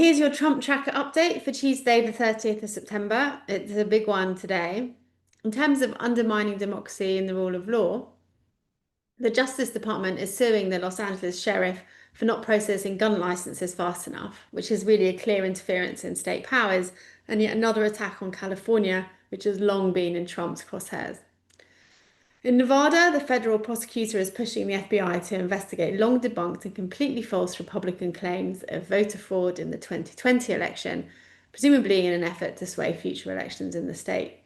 here's your Trump tracker update for Tuesday, the 30th of September. It's a big one today. In terms of undermining democracy and the rule of law, the Justice Department is suing the Los Angeles sheriff for not processing gun licenses fast enough, which is really a clear interference in state powers, and yet another attack on California, which has long been in Trump's crosshairs. In Nevada, the federal prosecutor is pushing the FBI to investigate long debunked and completely false Republican claims of voter fraud in the 2020 election, presumably in an effort to sway future elections in the state.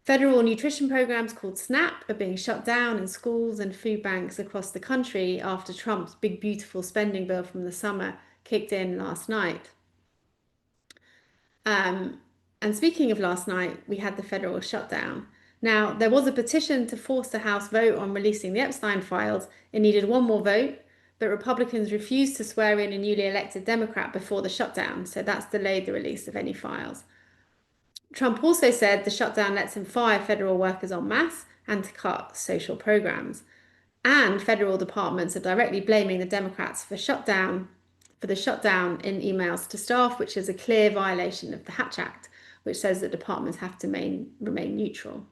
Federal nutrition programs called SNAP are being shut down in schools and food banks across the country after Trump's big, beautiful spending bill from the summer kicked in last night. And speaking of last night, we had the federal shutdown. Now, there was a petition to force the House vote on releasing the Epstein files. It needed one more vote, but Republicans refused to swear in a newly elected Democrat before the shutdown, so that's delayed the release of any files. Trump also said the shutdown lets him fire federal workers en masse and to cut social programs. And federal departments are directly blaming the Democrats for the shutdown in emails to staff, which is a clear violation of the Hatch Act, which says that departments have to remain neutral.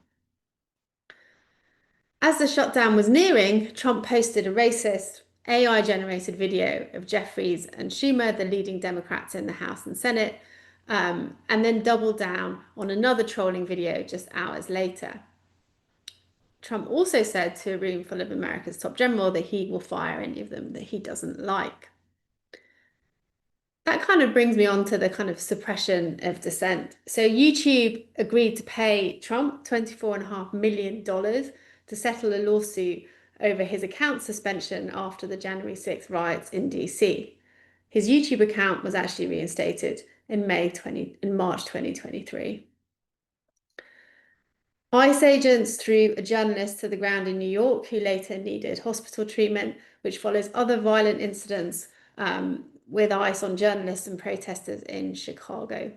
As the shutdown was nearing, Trump posted a racist, AI-generated video of Jeffries and Schumer, the leading Democrats in the House and Senate, and then doubled down on another trolling video just hours later. Trump also said to a room full of America's top general that he will fire any of them that he doesn't like. That kind of brings me on to the kind of suppression of dissent. So YouTube agreed to pay Trump $24.5 million to settle a lawsuit over his account suspension after the January 6th riots in DC. His YouTube account was actually reinstated in March 2023. ICE agents threw a journalist to the ground in New York who later needed hospital treatment, which follows other violent incidents with ICE on journalists and protesters in Chicago.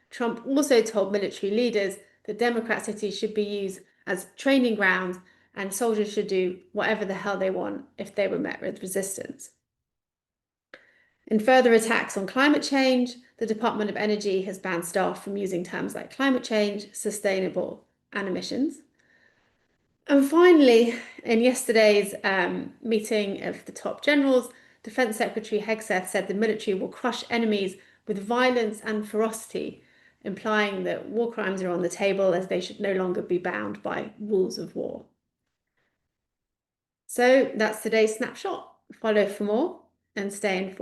Trump also told military leaders that Democrat cities should be used as training grounds and soldiers should do whatever the hell they want if they were met with resistance. In further attacks on climate change, the Department of Energy has banned staff from using terms like climate change, sustainable, and emissions. And finally, in yesterday's meeting of the top generals, Defense Secretary Hegseth said the military will crush enemies with violence and ferocity, implying that war crimes are on the table as they should no longer be bound by rules of war. So that's today's snapshot. Follow for more and stay informed.